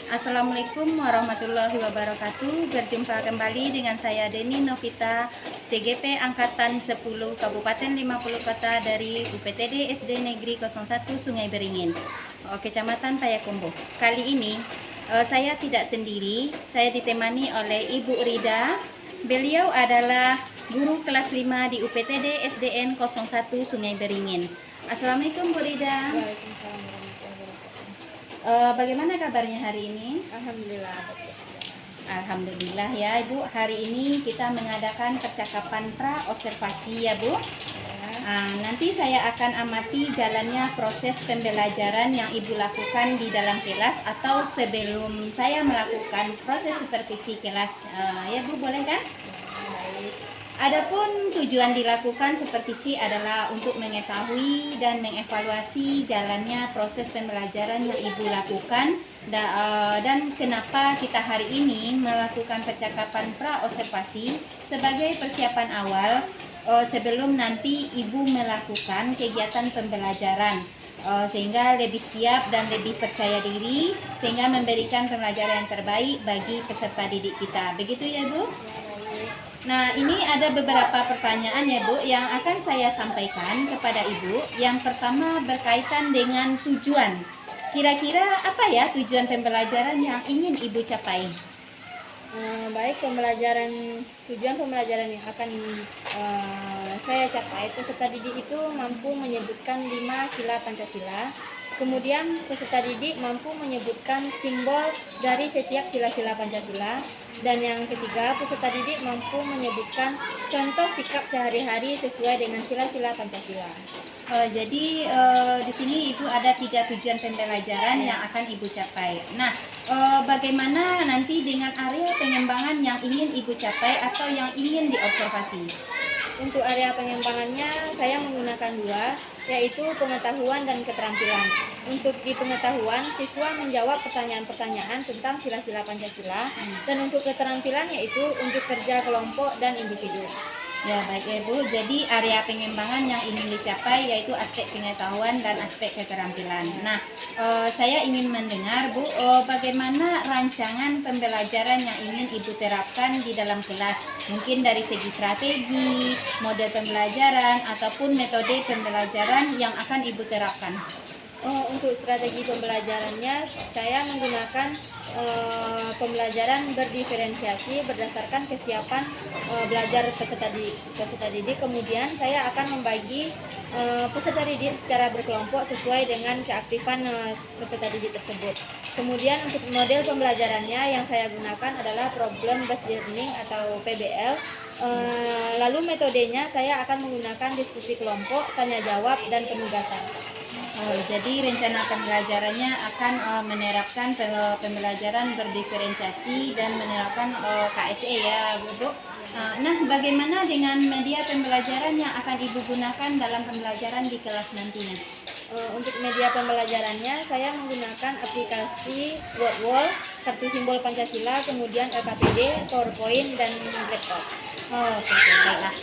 Assalamualaikum warahmatullahi wabarakatuh. Berjumpa kembali dengan saya Deni Novita, CGP Angkatan 10 Kabupaten 50 Kota dari UPTD SD Negeri 01 Sungai Beringin, Kecamatan Payakumbuh. Kali ini saya tidak sendiri, saya ditemani oleh Ibu Rida. Beliau adalah guru kelas 5 di UPTD SDN 01 Sungai Beringin. Assalamualaikum Bu Rida. Waalaikumsalam warahmatullahi wabarakatuh. Bagaimana kabarnya hari ini? Alhamdulillah. Alhamdulillah ya Ibu, hari ini kita mengadakan percakapan pra-observasi ya Bu. Nanti saya akan amati jalannya proses pembelajaran yang Ibu lakukan di dalam kelas atau sebelum saya melakukan proses supervisi kelas. Ya Bu, boleh kan? Baik. Adapun tujuan dilakukan supervisi adalah untuk mengetahui dan mengevaluasi jalannya proses pembelajaran yang Ibu lakukan dan kenapa kita hari ini melakukan percakapan pra-observasi sebagai persiapan awal sebelum nanti Ibu melakukan kegiatan pembelajaran sehingga lebih siap dan lebih percaya diri sehingga memberikan pembelajaran yang terbaik bagi peserta didik kita. Begitu ya Bu? Nah, ini ada beberapa pertanyaan ya Bu yang akan saya sampaikan kepada Ibu. Yang pertama berkaitan dengan tujuan. Kira-kira apa ya tujuan pembelajaran yang ingin Ibu capai? Baik, tujuan pembelajaran yang akan saya capai, peserta didik itu mampu menyebutkan 5 sila Pancasila. Kemudian peserta didik mampu menyebutkan simbol dari setiap sila-sila Pancasila. Dan yang ketiga, peserta didik mampu menyebutkan contoh sikap sehari-hari sesuai dengan sila-sila Pancasila. Jadi di sini Ibu ada 3 tujuan pembelajaran yang akan Ibu capai. Nah, bagaimana nanti dengan area pengembangan yang ingin Ibu capai atau yang ingin diobservasi? Untuk area pengembangannya saya menggunakan 2, yaitu pengetahuan dan keterampilan. Untuk di pengetahuan, siswa menjawab pertanyaan-pertanyaan tentang sila-sila Pancasila, dan untuk keterampilan yaitu untuk kerja kelompok dan individu. Ya baik ya Bu, jadi area pengembangan yang ingin dicapai yaitu aspek pengetahuan dan aspek keterampilan. Nah, saya ingin mendengar Bu, bagaimana rancangan pembelajaran yang ingin Ibu terapkan di dalam kelas. Mungkin dari segi strategi, model pembelajaran, ataupun metode pembelajaran yang akan Ibu terapkan. Untuk strategi pembelajarannya, saya menggunakan pembelajaran berdiferensiasi berdasarkan kesiapan belajar peserta didik. Kemudian saya akan membagi peserta didik secara berkelompok sesuai dengan keaktifan peserta didik tersebut. Kemudian untuk model pembelajarannya yang saya gunakan adalah problem based learning atau PBL. Lalu metodenya saya akan menggunakan diskusi kelompok, tanya jawab, dan penugasan. Jadi rencana pembelajarannya akan menerapkan pembelajaran berdiferensiasi dan menerapkan KSE ya Bu. Nah, bagaimana dengan media pembelajaran yang akan Ibu gunakan dalam pembelajaran di kelas nantinya? Untuk media pembelajarannya saya menggunakan aplikasi WordWall, kartu simbol Pancasila, kemudian LKPD, PowerPoint, dan Blackboard. Oke, baiklah.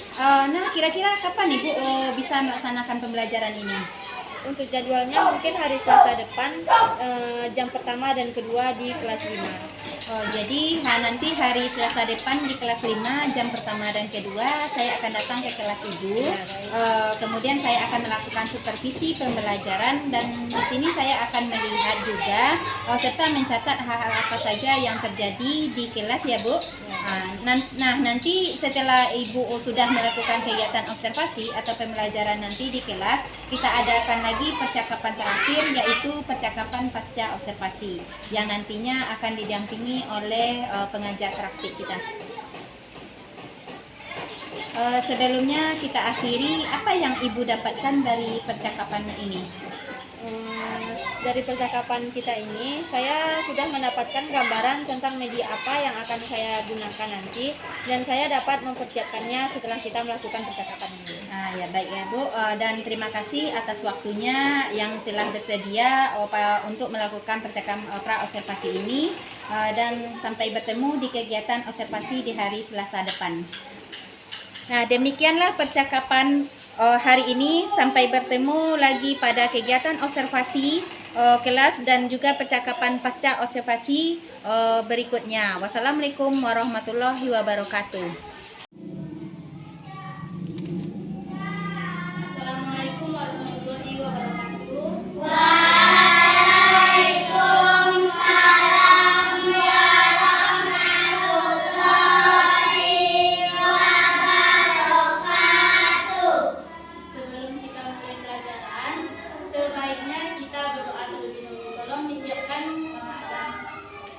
Nah, kira-kira kapan Ibu bisa melaksanakan pembelajaran ini? Untuk jadwalnya mungkin hari Selasa depan, jam pertama dan kedua di kelas 5. Jadi nanti hari Selasa depan di kelas 5 jam pertama dan kedua saya akan datang ke kelas Ibu. Kemudian saya akan melakukan supervisi pembelajaran dan di sini saya akan melihat juga serta mencatat hal-hal apa saja yang terjadi di kelas ya Bu. Nah, nanti setelah Ibu sudah melakukan kegiatan observasi atau pembelajaran nanti di kelas, kita adakan lagi percakapan terakhir yaitu percakapan pasca observasi yang nantinya akan didampingi oleh pengajar praktik kita. Sebelumnya kita akhiri, apa yang Ibu dapatkan dari percakapan ini? Dari percakapan kita ini, saya sudah mendapatkan gambaran tentang media apa yang akan saya gunakan nanti, dan saya dapat mempersiapkannya setelah kita melakukan percakapan ini. Ya baik ya Bu, dan terima kasih atas waktunya yang telah bersedia untuk melakukan percakapan pra-observasi ini, dan sampai bertemu di kegiatan observasi di hari Selasa depan. Nah, demikianlah percakapan hari ini. Sampai bertemu lagi pada kegiatan observasi kelas dan juga percakapan pasca observasi berikutnya. Wassalamualaikum warahmatullahi wabarakatuh. Assalamualaikum warahmatullahi wabarakatuh. Sebelum kita mulai pelajaran, sebaiknya kita berdoa terlebih dahulu. Tolong disiapkan adzan.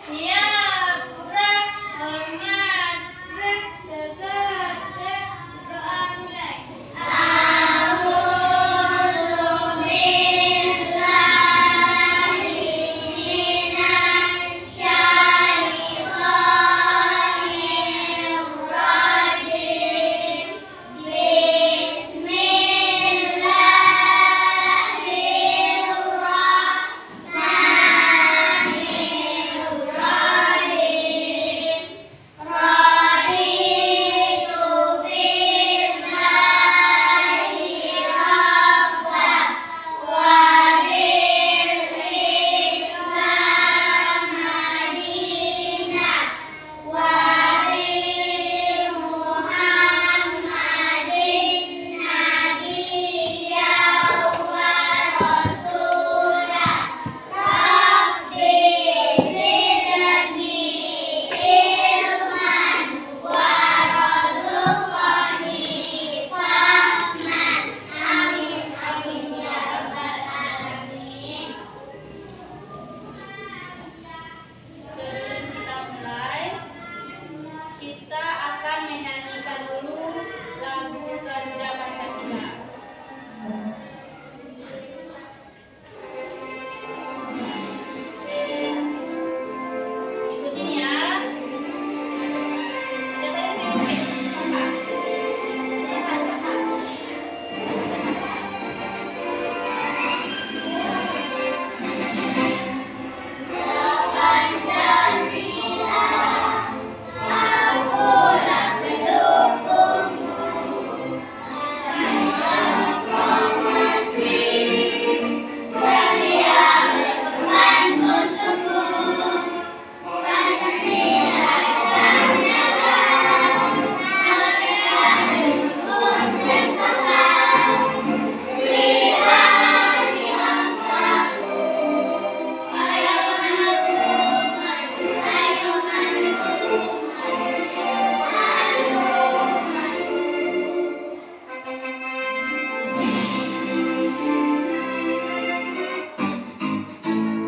Siap, gerak, hormat, gerak, tegak, gerak, doa mulai. Sebelum kita mulai, kita akan menyanyikan dulu lagu Garuda Pancasila. Ikutin ya. Siapa yang mimpin? Kakak.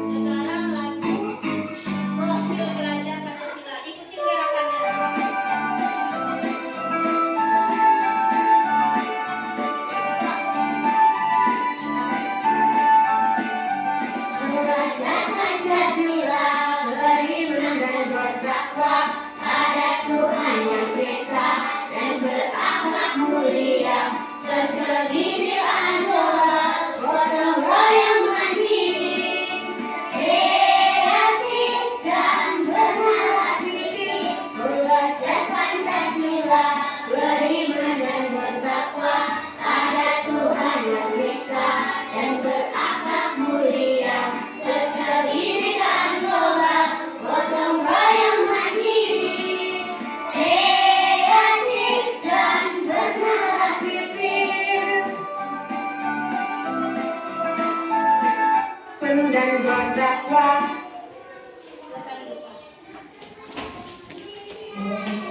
Sekarang lagu Profil Pelajar Pancasila. Ikutin gerakannya. Belajar Pancasila, beriman dan bertakwa pada Tuhan yang Esa dan berakhlak mulia, berkebinekaan moral, gotong royong mandiri, kreatif dan bernalar kritis. Belajar Pancasila, beriman dan bertakwa pada Tuhan yang Esa dan berakhlak mulia, berkebinekaan moral, gotong royong mandiri, kreatif dan bernalar kritis. Dan bertakwa.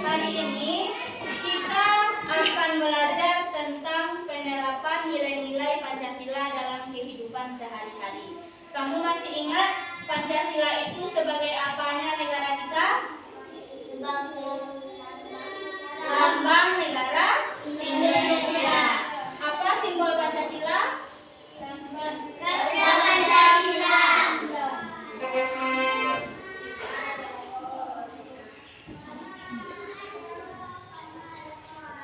Hari ini kita akan belajar tentang penerapan nilai-nilai Pancasila dalam kehidupan sehari-hari. Kamu masih ingat Pancasila itu sebagai apanya negara kita? Lambang negara Indonesia. Apa simbol Pancasila? Garuda Pancasila.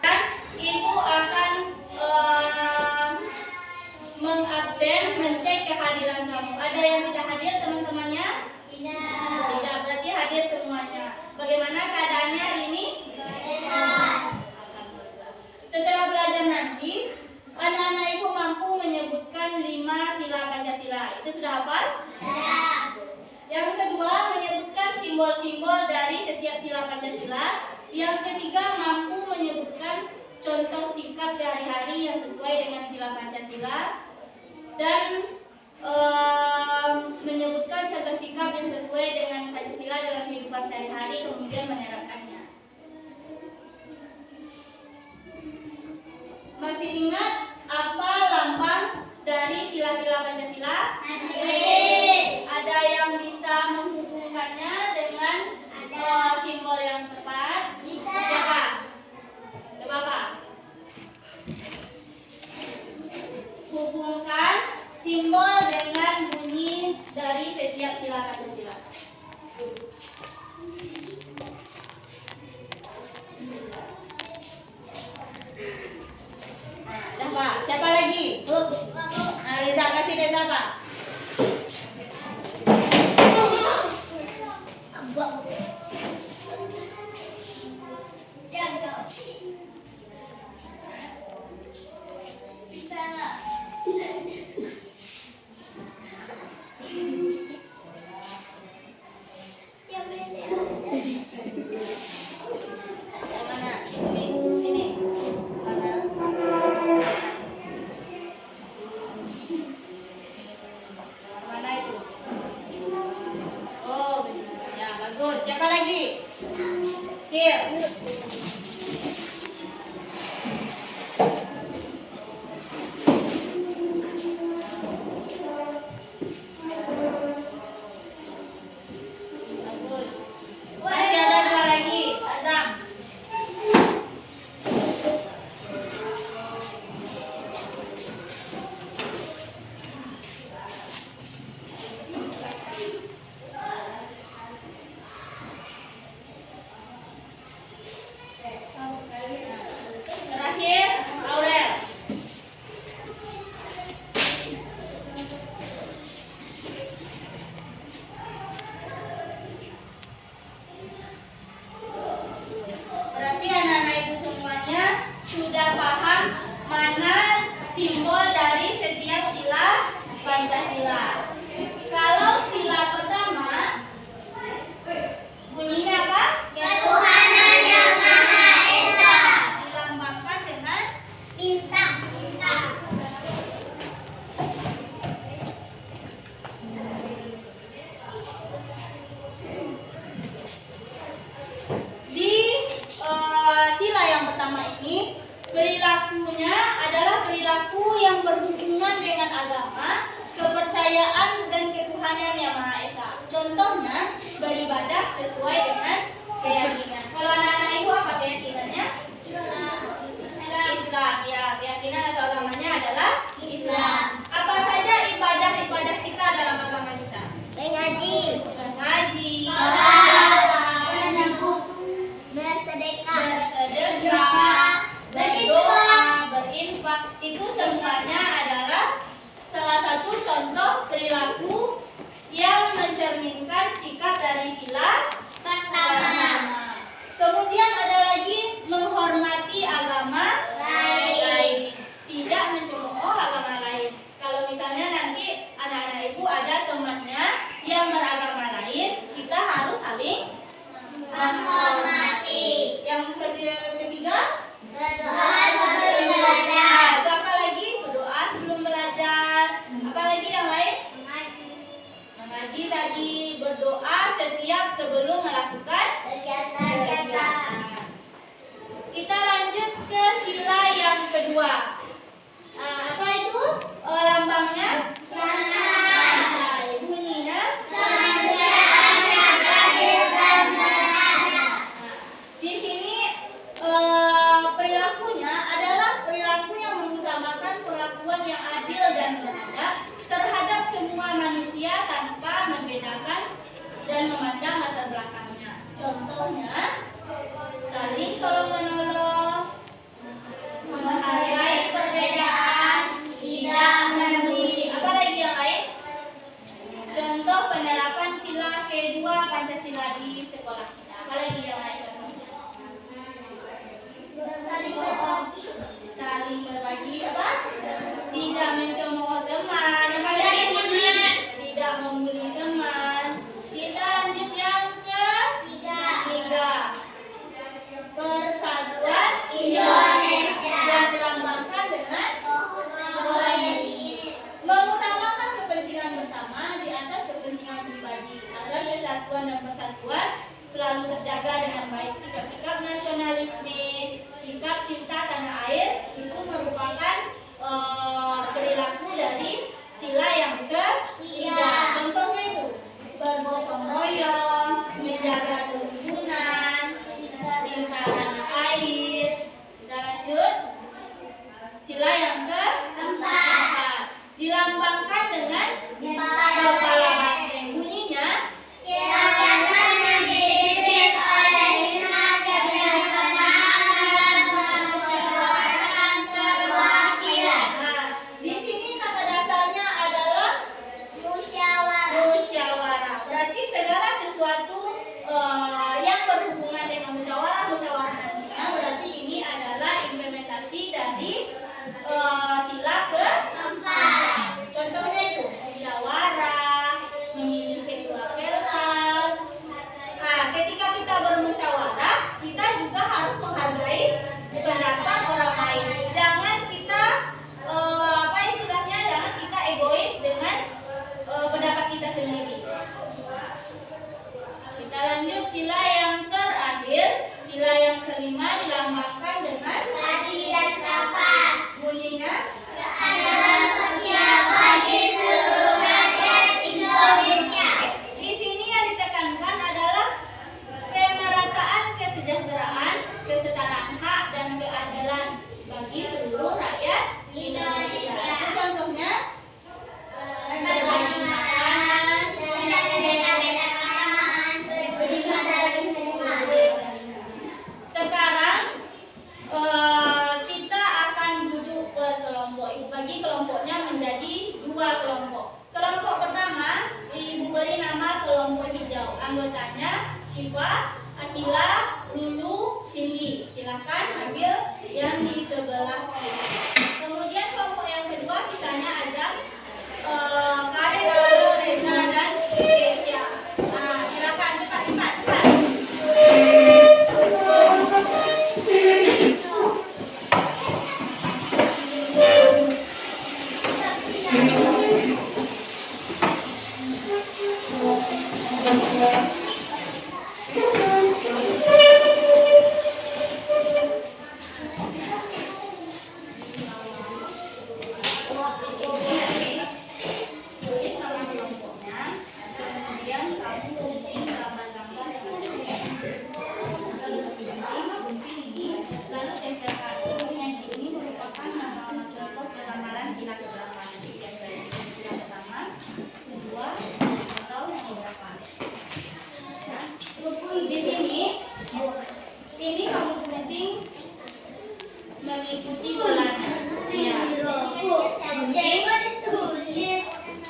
Dan Ibu akan mengabsen, mencek kehadiran kamu. Ada yang tidak hadir teman-temannya? Tidak, berarti hadir semuanya. Bagaimana keadaannya simbol-simbol dari setiap sila Pancasila. Yang ketiga, mampu menyebutkan contoh singkat sehari-hari yang sesuai dengan sila Pancasila. Dan menyebutkan contoh sikap yang sesuai dengan Pancasila dalam kehidupan sehari-hari, kemudian menerapkannya. Masih ingat apa lambang dari sila-sila Pancasila? Ada yang bisa menghubungkannya dengan simbol yang tepat? Siapa? Coba apa? Hubungkan simbol dengan bunyi dari setiap sila Pancasila. Nah, Pak. Siapa lagi? Nah, Reza, kasih Reza, Pak. Yang mana? Ini. Mana? Mana itu? Oh, ya bagus. Siapa lagi? Here. Bagus. Masih ada dua lagi. Azam. Terakhir, Aurel. Berarti anak-anak ibu semuanya sudah paham mana simbol dari setiap sila Pancasila. Kalau sila pertama bunyinya apa? Ketuhanan yang Maha Esa. Dilambangkan dengan Bintang. di sila yang pertama ini, perilakunya adalah perilaku yang berhubungan dengan agama, kepercayaan dan ketuhanan yang Maha Esa. Contohnya, beribadah sesuai dengan keyakinan. Kalau anak-anak ibu apa keyakinannya? Islam. Ya, keyakinan atau agamanya adalah Islam. Apa saja ibadah-ibadah kita dalam agama kita? Mengaji. Mengaji, Bersedekah. bersedekah, berdoa, berinfak, itu semuanya adalah salah satu contoh perilaku yang mencerminkan sikap dari sila pertama. Kemudian ada lagi menghormati agama lain, tidak mencemooh agama lain. Kalau misalnya nanti anak-anak ibu ada temannya yang beragama lain, kita harus saling Menghormati. Yang ketiga, Berdoa sebelum belajar. Itu apa lagi? Berdoa sebelum belajar. Apa lagi yang lain? Mengaji tadi, berdoa setiap sebelum melakukan Kegiatan. Kita lanjut ke sila yang kedua. Apa itu lambangnya? Nah, bunyinya? Kemanusiaan yang adil dan beradab. Di sini perilakunya adalah perilaku yang mengutamakan perlakuan yang adil dan beradab terhadap semua manusia tanpa membedakan dan memandang latar belakangnya. Contohnya, saling tolong menolong, menghargai perbedaan, Tidak membuli. apa lagi yang lain? Contoh penerapan sila kedua Pancasila di sekolah kita. Apa lagi yang lain contohnya? Saling berbagi apa? Tidak mencemooh teman. Apa lagi? Tidak membuli teman. Kita lanjut yang ke agar kesatuan dan persatuan selalu terjaga dengan baik. Sikap-sikap nasionalisme, sikap cinta tanah air itu merupakan perilaku dari sila yang ketiga. Contohnya itu bergotong royong, menjaga kerukunan, cinta tanah air. Kita lanjut. Sila yang keempat dilambangkan dengan kepala banteng. Bunyinya Kiragaman yang dipimpin oleh 5 kebijaksanaan dalam permusyawaratan perwakilan. Nah, di sini kata dasarnya adalah musyawarah. Berarti segala sesuatu yang berhubungan dengan musyawarah nantinya, berarti ini adalah implementasi dari sila keempat. Contohnya itu musyawarah, memilih ketua kelas. Nah, ketika kita bermusyawarah, kita juga harus menghargai pendapat orang lain. Jangan kita jangan kita egois dengan pendapat kita sendiri. Kita lanjut sila yang terakhir, sila yang kelima dilambangkan dengan Adil dan kapas. bunyinya Keadilan sosial bagi seluruh rakyat Indonesia. di sini yang ditekankan adalah pemerataan kesejahteraan, kesetaraan hak dan keadilan bagi seluruh rakyat Indonesia. Contohnya berbagi makan, Tidak berbeda-beda pemahaman, berterima dari lingkungan. sekarang kita akan duduk berkelompok. Ibu bagi kelompoknya menjadi 2 kelompok. Kelompok pertama Ibu beri nama kelompok hijau. Anggotanya Syifa, Akila, Lulu, Cindy. Silahkan ambil yang di sebelah kiri. Kemudian kelompok yang kedua sisanya Ajam, Karin, Aldo, Reza, dan Keisha. Nah, silakan cepat. Tulis nama kelompoknya, kemudian kamu gunting gambar-gambar yang ada di sini. Lalu gunting ini, lalu tempel kartu yang ini merupakan nama contoh penamalan sila keberapa yang sila pertama, kedua, atau yang keberapa. Nah, di sini, ini kamu gunting mengikuti bolanya. Ya.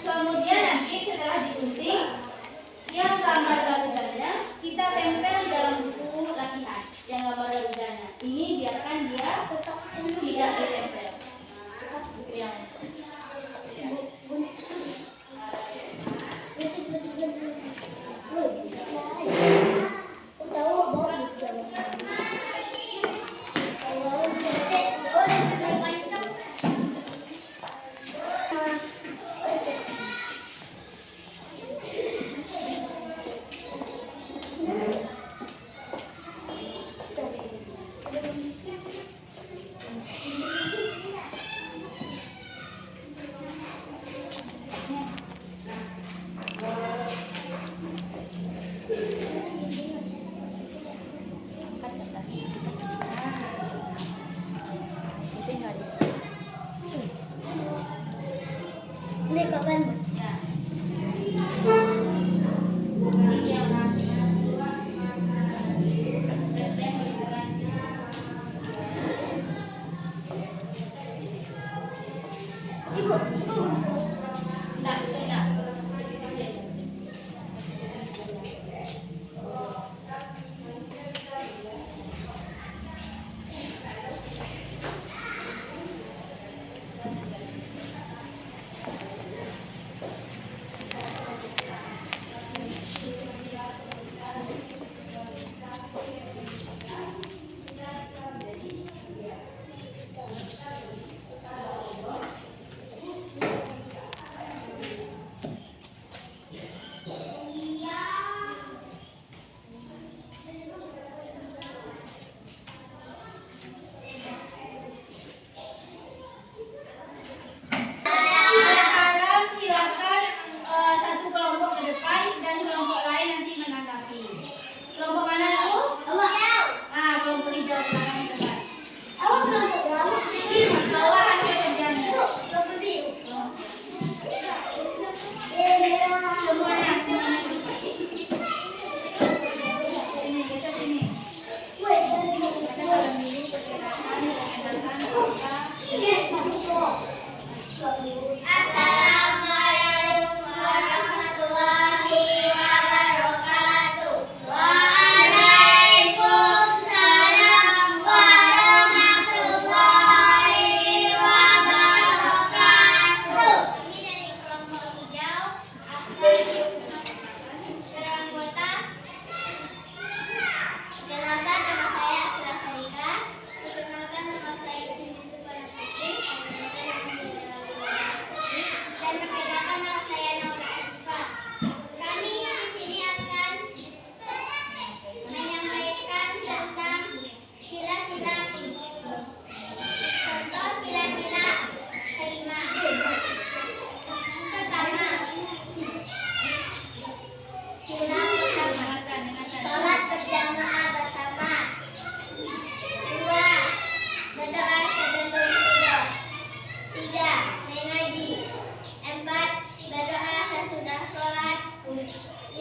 Kemudian nanti setelah digunting, yang gambar garudanya kita tempel di dalam buku latihan. Yang gambar garudanya ini biarkan dia tidak ditempel. Yang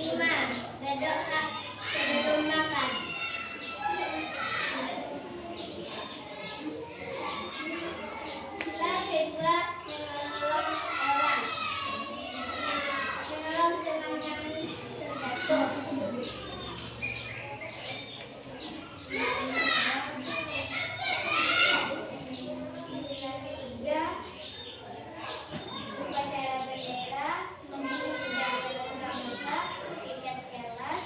5. Berdoa sebelum makan. Sila kedua, menolong orang. Menolong teman yang terjatuh. Sila ketiga, upacara bendera, memberi tidak pramuka, ikat kelas,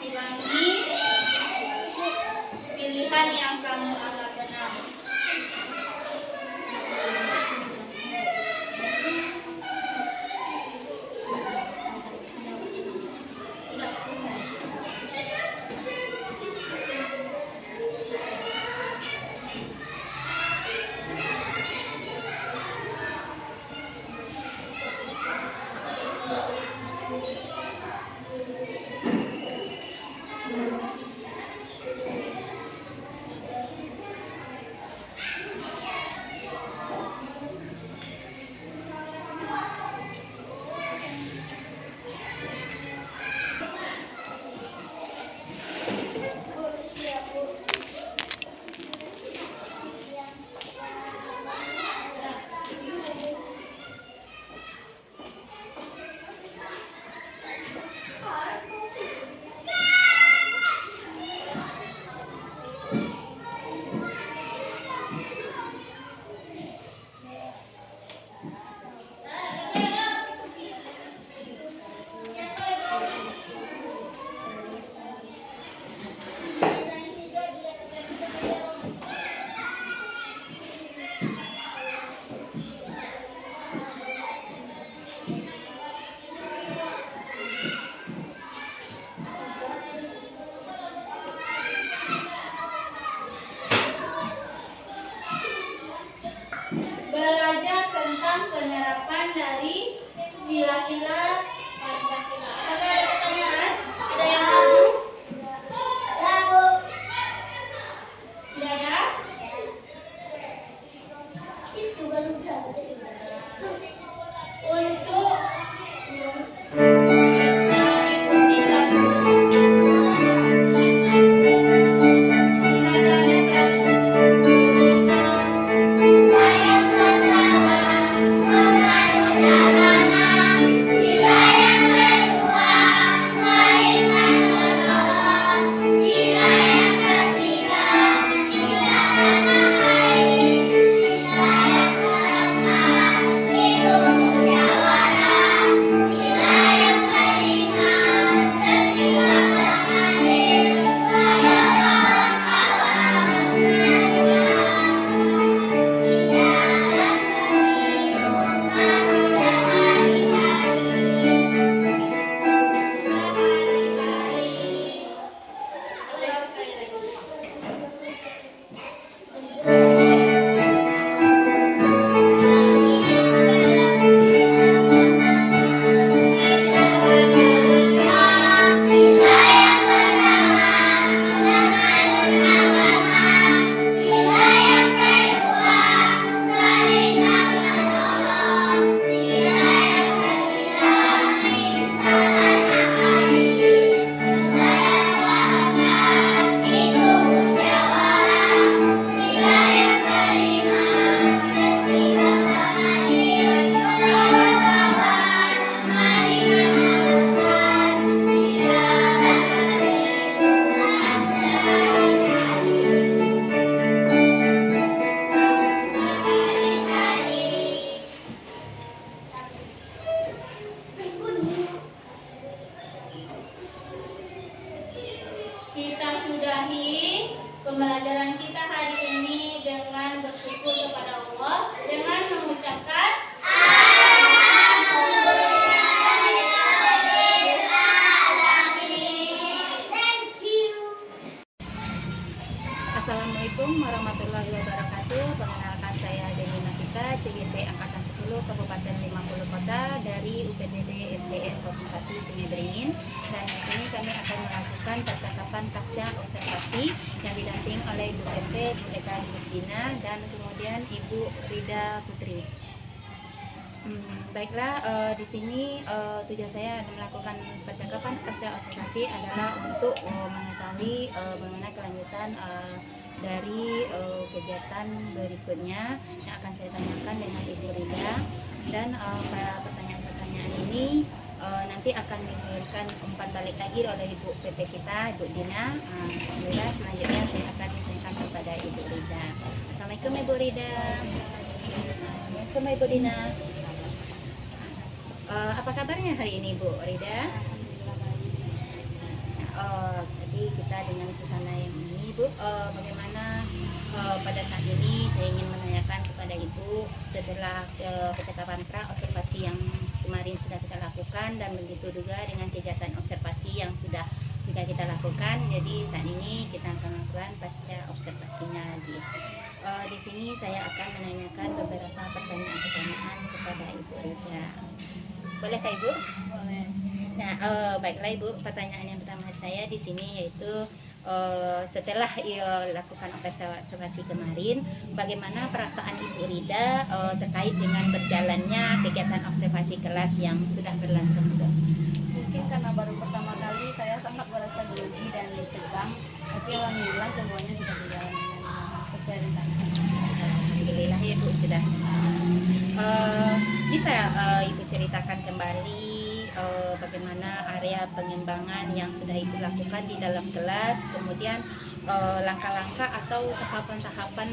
Silangi pilihan yang kamu anggap benar. Belajar tentang penerapan dari sila-sila Pancasila. Apakah ada pertanyaan? Ada yang ragu? Ragu. Tidak ada? Itu baru dapat. Untuk mengikuti lagu. Nadanya Yang pertama mengandung agama, sila yang kedua saling menolong, sila yang ketiga cinta tanah air, sila yang keempat itu musyawarah, sila yang kelima bersikap adil, ayo kawan-kawan kita sudahi pembelajaran kita hari ini dengan bersyukur kepada Allah dengan mengucapkan Thank you. Assalamualaikum warahmatullahi wabarakatuh. Perkenalkan saya Deni Nafita, CGP Angkatan 10 Kabupaten 50 Kota dari UPTD SDN 01 Sungai Beringin. Dan di sini kami akan melakukan percakapan pasca observasi yang didamping oleh Ibu MP, Bu Eka Gusdina, dan kemudian Ibu Rida Putri. Baiklah, di sini tujuan saya melakukan percakapan pasca observasi adalah untuk mengetahui bagaimana kelanjutan dari kegiatan berikutnya yang akan saya tanyakan dengan Ibu Rida, dan pertanyaan-pertanyaan ini nanti akan diberikan umpan balik lagi oleh Ibu PP kita, Ibu Dina. Alhamdulillah, selanjutnya saya akan ditanyakan kepada Ibu Rida. Assalamualaikum Ibu Rida. Assalamualaikum Ibu Dina. Apa kabarnya hari ini Bu Rida? Jadi kita dengan suasana yang ini Bu, bagaimana pada saat ini saya ingin menanyakan kepada Ibu setelah percakapan pra observasi yang kemarin sudah kita lakukan, dan begitu juga dengan kegiatan observasi yang sudah kita lakukan. Jadi saat ini kita akan lakukan pasca observasinya. Di sini saya akan menanyakan beberapa pertanyaan-pertanyaan kepada Ibu Rida. Bolehkah Ibu? Boleh. Nah, baiklah Ibu, pertanyaan yang pertama saya di sini yaitu setelah lakukan observasi kemarin, bagaimana perasaan Ibu Rida terkait dengan berjalannya kegiatan observasi kelas yang sudah berlangsung itu? Mungkin karena baru pertama kali saya sangat merasa grogi dan tegang, tapi alhamdulillah semuanya sudah berjalan dengan sesuai rencana. Alhamdulillah ya Bu, sudah. Bisa Ibu ceritakan kembali bagaimana area pengembangan yang sudah Ibu lakukan di dalam kelas, kemudian langkah-langkah atau tahapan-tahapan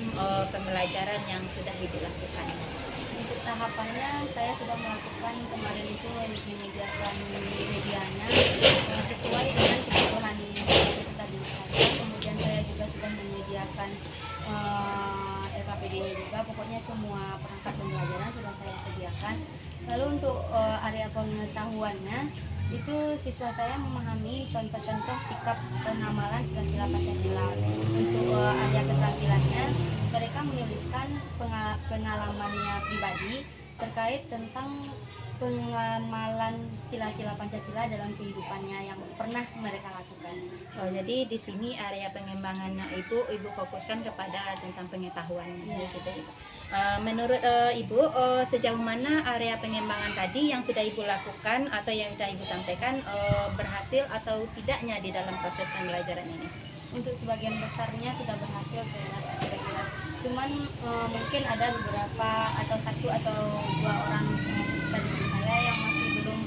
pembelajaran yang sudah Ibu lakukan? Untuk tahapannya saya sudah melakukan kemarin itu menyediakan medianya sesuai dengan kebutuhan peserta didik saya. Kemudian saya juga sudah menyediakan LKPD-nya juga, pokoknya semua perangkat pembelajaran sudah saya sediakan. Lalu untuk area pengetahuannya, itu siswa saya memahami contoh-contoh sikap penamalan sila-sila Pancasila. Untuk area keterampilannya, mereka menuliskan pengalamannya pribadi terkait tentang pengamalan sila-sila Pancasila dalam kehidupannya yang pernah mereka lakukan. Jadi di sini area pengembangannya itu Ibu fokuskan kepada tentang pengetahuan, gitu Ibu. Menurut Ibu, sejauh mana area pengembangan tadi yang sudah Ibu lakukan atau yang sudah Ibu sampaikan berhasil atau tidaknya di dalam proses pembelajaran ini? Untuk sebagian besarnya sudah berhasil saya rasa kira-kira. Cuman mungkin ada beberapa atau satu atau dua orang peserta didik saya yang masih belum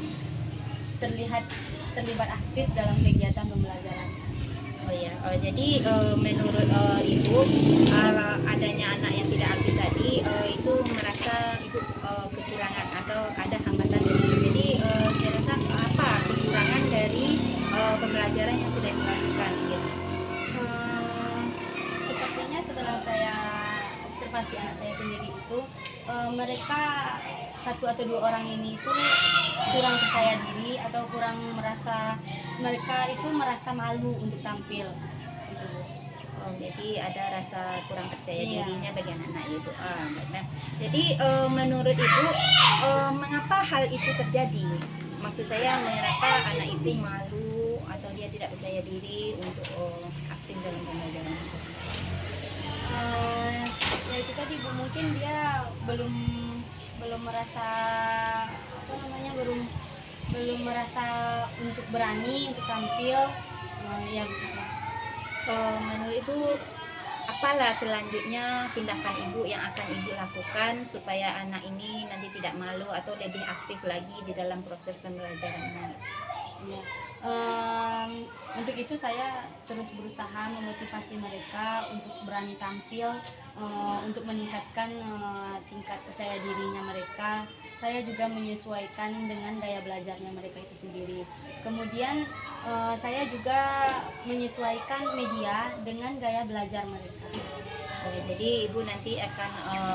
terlibat aktif dalam kegiatan pembelajaran. Oh ya, jadi menurut Ibu adanya anak yang tidak aktif tadi itu merasa Ibu kekurangan atau ada hambatan. Jadi saya rasa apa kekurangan dari pembelajaran yang sudah dilakukan gitu? Sepertinya setelah saya observasi anak saya sendiri itu, mereka satu atau dua orang ini itu kurang percaya diri atau kurang merasa malu untuk tampil gitu. Oh, jadi ada rasa kurang percaya Iya. dirinya bagi anak-anak itu. Baiklah. Jadi menurut Ibu mengapa hal itu terjadi? Maksud saya mengapa anak itu malu atau dia tidak percaya diri untuk aktif dalam pembelajaran itu? Ya itu tadi Bu, mungkin dia belum merasa belum merasa untuk berani untuk tampil, ya begitu. Menurut Ibu, apalah selanjutnya tindakan Ibu yang akan Ibu lakukan supaya anak ini nanti tidak malu atau lebih aktif lagi di dalam proses pembelajarannya? Ya. Untuk itu saya terus berusaha memotivasi mereka untuk berani tampil, untuk meningkatkan tingkat percaya dirinya mereka. Saya juga menyesuaikan dengan gaya belajarnya mereka itu sendiri. Kemudian saya juga menyesuaikan media dengan gaya belajar mereka. Jadi Ibu nanti akan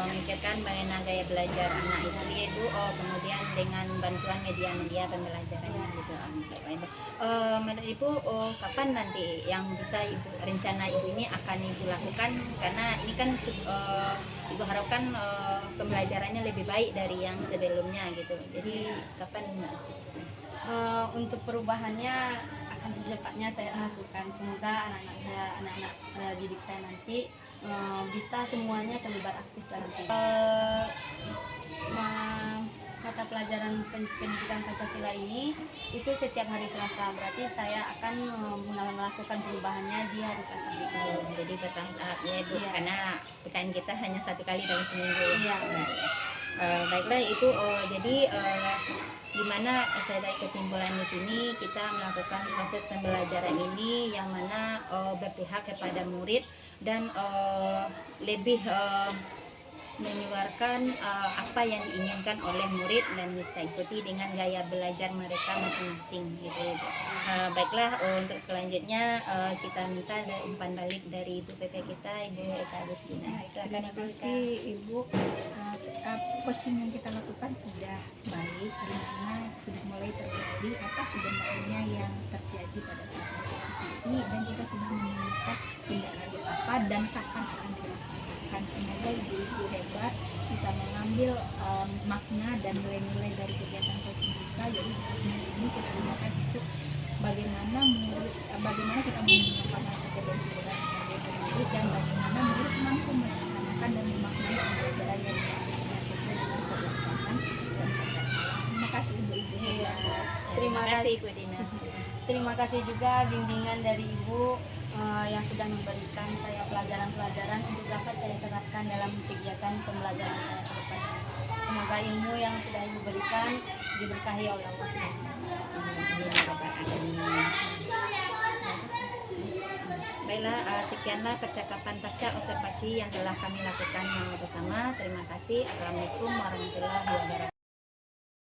memikirkan bagaimana gaya belajar anak Ibu ya Ibu, kemudian dengan bantuan media-media pembelajarannya gitu. Menurut Ibu, kapan nanti yang bisa rencana Ibu ini akan Ibu lakukan? Karena ini kan Ibu harapkan pembelajarannya lebih baik dari yang sebelumnya gitu. Jadi kapan? Untuk perubahannya akan secepatnya saya lakukan. Semoga anak-anak didik saya nanti bisa semuanya terlibat aktif dalam mata pelajaran pendidikan Pancasila ini itu setiap hari Selasa. Berarti saya akan melakukan perubahannya di hari Selasa berikutnya. Jadi bertahap ya Bu, Iya. karena PKN kita hanya 1 kali dalam seminggu ya. Iya. Nah, baiklah Ibu, jadi gimana saya dari kesimpulan di sini kita melakukan proses pembelajaran ini yang mana berpihak kepada murid dan lebih mengeluarkan apa yang diinginkan oleh murid dan kita ikuti dengan gaya belajar mereka masing-masing gitu ya, Bu. Baiklah, untuk selanjutnya kita minta umpan balik dari Ibu PP kita, Ibu Eka Agustina. Silakan Terima Ibu Eka. kasih Ibu. Coaching yang kita lakukan sudah baik, karena sudah mulai terjadi apa sebenarnya yang terjadi pada saat kompetisi, dan kita sudah menemukan tindak lanjut apa dan kapan akan dilaksanakan. Semoga ibu-ibu hebat bisa mengambil makna dan nilai-nilai dari kegiatan coaching kita. Jadi seperti ini kita gunakan untuk bagaimana kita menggunakan kompetensi kita sebagai murid, dan bagaimana murid mampu melaksanakan dan memaknai pembelajaran yang sesuai dengan kebiasaan dan kebiasaan. Terima kasih ibu-ibu. Iya. Terima kasih Ibu Dina. Terima kasih juga bimbingan dari Ibu yang sudah memberikan saya pelajaran-pelajaran untuk dapat saya terapkan dalam kegiatan pembelajaran saya ke depan. Semoga ilmu yang sudah Ibu berikan diberkahi oleh Allah SWT. Baiklah, sekianlah percakapan pasca observasi yang telah kami lakukan bersama. Terima kasih. Assalamualaikum warahmatullahi wabarakatuh.